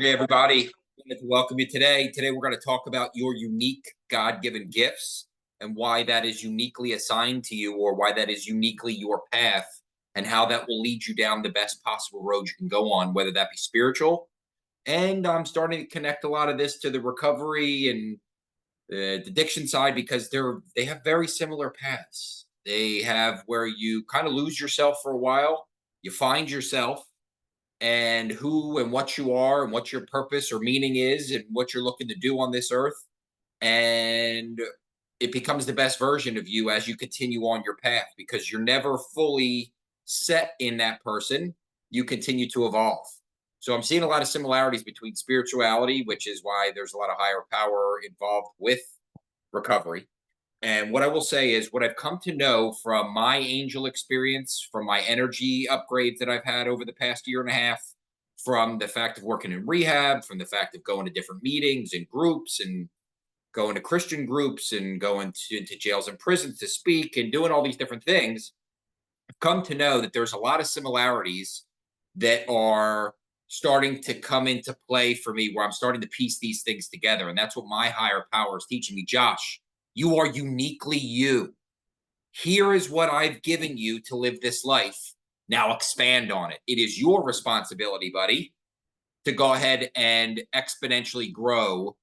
Hey, everybody. I wanted to welcome you today. Today, we're going to talk about your unique God given gifts and why that is uniquely assigned to you, or why that is uniquely your path, and how that will lead you down the best possible road you can go on, whether that be spiritual. And I'm starting to connect a lot of this to the recovery and the addiction side, because they have very similar paths. They have where you kind of lose yourself for a while, you find yourself and who and what you are and what your purpose or meaning is and what you're looking to do on this earth. And it becomes the best version of you as you continue on your path, because you're never fully set in that person. You continue to evolve. So I'm seeing a lot of similarities between spirituality, which is why there's a lot of higher power involved with recovery. And what I will say is, what I've come to know from my angel experience, from my energy upgrades that I've had over the past year and a half, from the fact of working in rehab, from the fact of going to different meetings and groups and going to Christian groups and going into jails and prisons to speak and doing all these different things, I've come to know that there's a lot of similarities that are starting to come into play for me, where I'm starting to piece these things together. And that's what my higher power is teaching me. Josh, you are uniquely you. Here is what I've given you to live this life. Now expand on it. It is your responsibility, buddy, to go ahead and exponentially grow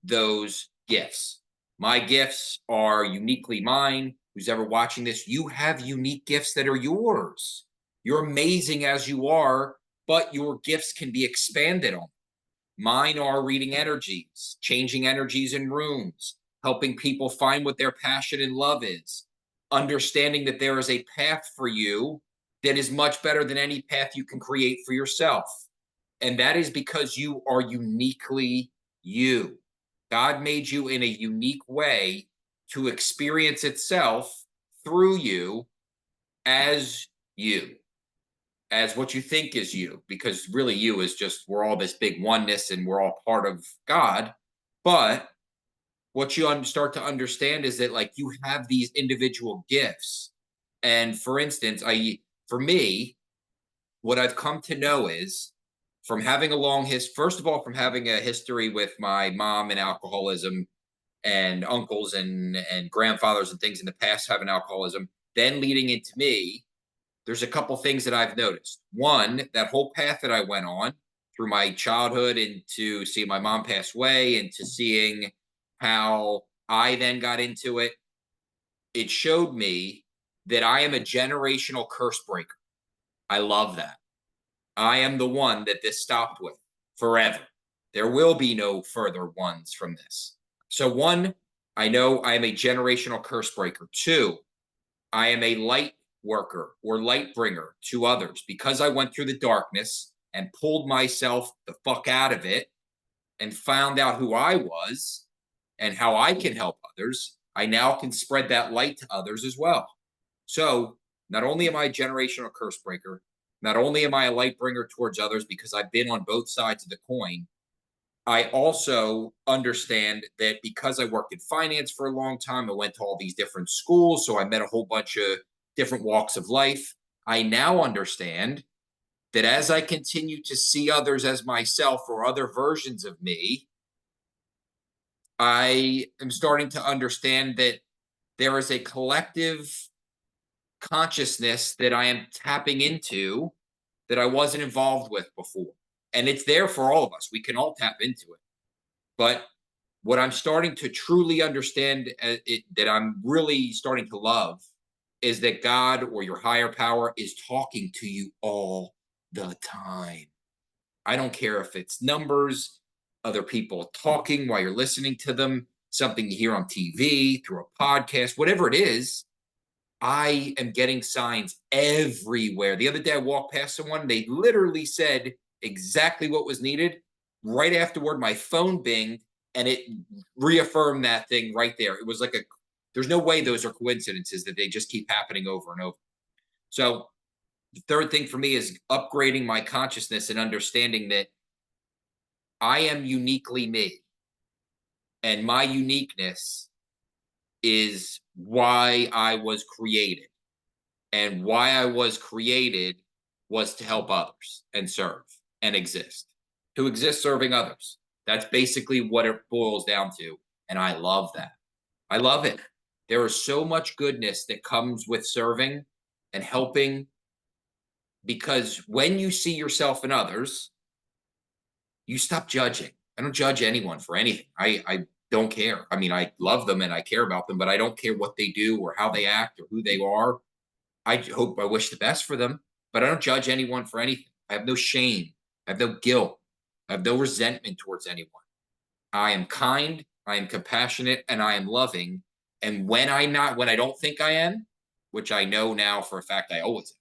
those gifts. My gifts are uniquely mine. Who's ever watching this, you have unique gifts that are yours. You're amazing as you are, but your gifts can be expanded on. Mine are reading energies, changing energies in rooms, helping people find what their passion and love is, understanding that there is a path for you that is much better than any path you can create for yourself. And that is because you are uniquely you. God made you in a unique way to experience itself through you as you, as what you think is you, because really you is just, we're all this big oneness and we're all part of God. But what you start to understand is that, like, you have these individual gifts. And for instance, for me, what I've come to know is, from having a long history, first of all, from having a history with my mom and alcoholism, and uncles and grandfathers and things in the past having alcoholism, then leading into me, there's a couple things that I've noticed. One, that whole path that I went on through my childhood, into seeing my mom pass away, into seeing how I then got into it, it showed me that I am a generational curse breaker. I love that. I am the one that this stopped with forever. There will be no further ones from this. So, one, I know I am a generational curse breaker. Two, I am a light worker or light bringer to others, because I went through the darkness and pulled myself the fuck out of it and found out who I was and how I can help others. I now can spread that light to others as well. So, not only am I a generational curse breaker, not only am I a light bringer towards others, because I've been on both sides of the coin, I also understand that because I worked in finance for a long time, I went to all these different schools, so I met a whole bunch of different walks of life. I now understand that as I continue to see others as myself or other versions of me, I am starting to understand that there is a collective consciousness that I am tapping into that I wasn't involved with before. And it's there for all of us. We can all tap into it. But what I'm starting to truly understand, that I'm really starting to love, is that God or your higher power is talking to you all the time. I don't care if it's numbers, other people talking while you're listening to them, something you hear on TV, through a podcast, whatever it is. I am getting signs everywhere. The other day, I walked past someone, they literally said exactly what was needed. Right afterward, my phone binged and it reaffirmed that thing right there. It was like there's no way those are coincidences, that they just keep happening over and over. So, the third thing for me is upgrading my consciousness and understanding that I am uniquely me, and my uniqueness is why I was created. And why I was created was to help others and serve and exist. to exist serving others. That's basically what it boils down to. And I love that. I love it. There is so much goodness that comes with serving and helping, because when you see yourself in others, you stop judging. I don't judge anyone for anything. I don't care. I mean, I love them and I care about them, but I don't care what they do or how they act or who they are. I wish the best for them, but I don't judge anyone for anything. I have no shame. I have no guilt. I have no resentment towards anyone. I am kind, I am compassionate, and I am loving. And when I don't think I am, which I know now for a fact I always am,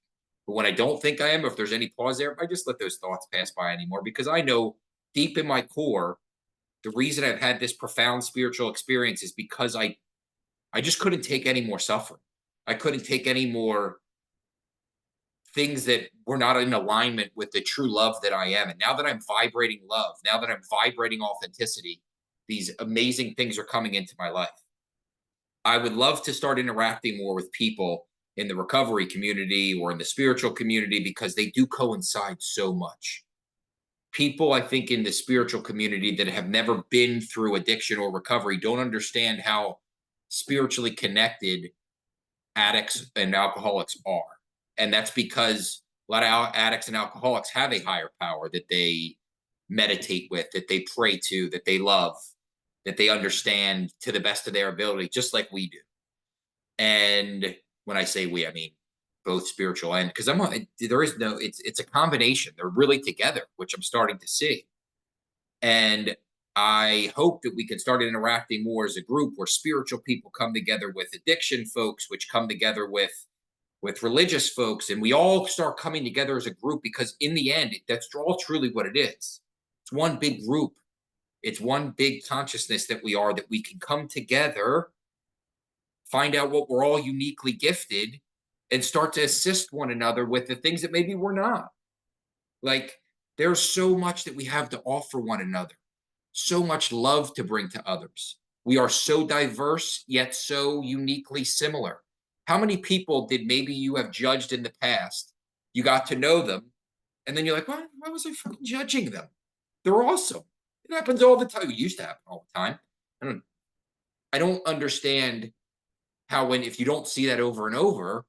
but when I don't think I am, if there's any pause there, I just let those thoughts pass by anymore, because I know deep in my core, the reason I've had this profound spiritual experience is because I just couldn't take any more suffering. I couldn't take any more things that were not in alignment with the true love that I am. And now that I'm vibrating love, now that I'm vibrating authenticity, these amazing things are coming into my life. I would love to start interacting more with people in the recovery community or in the spiritual community, because they do coincide so much. People, I think, in the spiritual community that have never been through addiction or recovery don't understand how spiritually connected addicts and alcoholics are. And that's because a lot of addicts and alcoholics have a higher power that they meditate with, that they pray to, that they love, that they understand to the best of their ability, just like we do. And when I say we, I mean both spiritual and, because there is no, it's a combination. They're really together, which I'm starting to see. And I hope that we can start interacting more as a group, where spiritual people come together with addiction folks, which come together with religious folks, and we all start coming together as a group, because in the end, that's all truly what it is. It's one big group. It's one big consciousness that we are, that we can come together, find out what we're all uniquely gifted, and start to assist one another with the things that maybe we're not. Like, there's so much that we have to offer one another, so much love to bring to others. We are so diverse, yet so uniquely similar. How many people did maybe you have judged in the past? You got to know them, and then you're like, why was I fucking judging them? They're awesome. It happens all the time. It used to happen all the time. I don't, I don't understand how, when, if you don't see that over and over,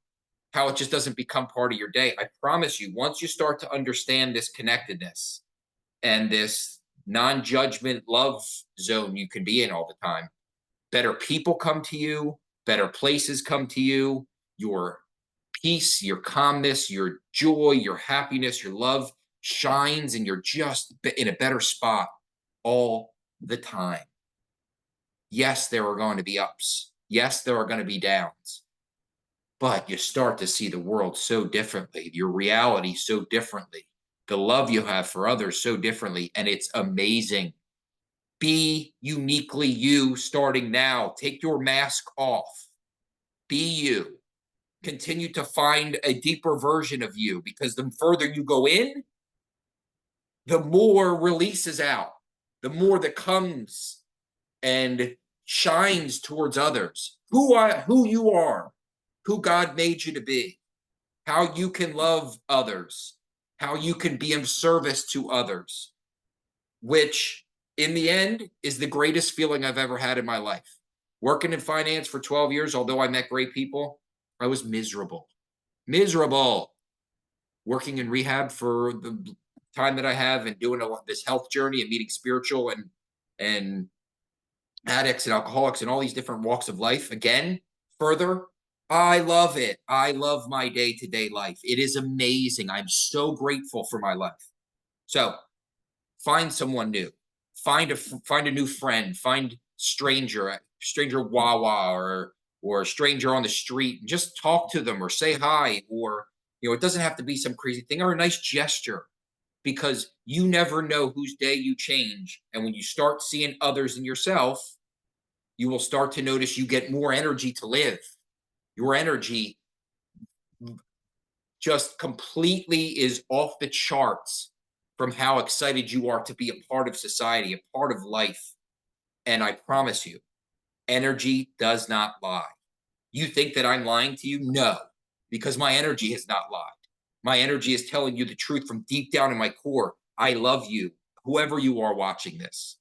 how it just doesn't become part of your day. I promise you, once you start to understand this connectedness and this non-judgment love zone you can be in all the time, better people come to you, better places come to you, your peace, your calmness, your joy, your happiness, your love shines, and you're just in a better spot all the time. Yes, there are going to be ups. Yes, there are going to be downs, but you start to see the world so differently, your reality so differently, the love you have for others so differently, and it's amazing. Be uniquely you starting now. Take your mask off. Be you. Continue to find a deeper version of you, because the further you go in, the more releases out, the more that comes and shines towards others. Who you are, who God made you to be, how you can love others, how you can be of service to others, which in the end is the greatest feeling I've ever had in my life. Working in finance for 12 years, although I met great people, I was miserable. Miserable. Working in rehab for the time that I have, and doing this health journey and meeting spiritual and addicts and alcoholics and all these different walks of life again, further, I love it. I love my day-to-day life. It is amazing. I'm so grateful for my life. So find someone new, find a new friend, find stranger Wawa, or a stranger on the street, and just talk to them or say hi, or it doesn't have to be some crazy thing, or a nice gesture, because you never know whose day you change. And when you start seeing others in yourself, you will start to notice you get more energy to live. Your energy just completely is off the charts from how excited you are to be a part of society, a part of life. And I promise you, energy does not lie. You think that I'm lying to you? No, because my energy has not lied. My energy is telling you the truth from deep down in my core. I love you whoever you are watching this.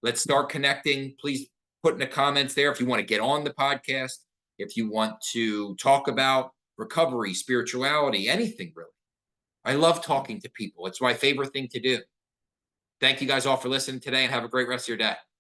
Let's start connecting. Please put in the comments there if you want to get on the podcast, if you want to talk about recovery, spirituality, anything really. I love talking to people. It's my favorite thing to do. Thank you guys all for listening today and have a great rest of your day.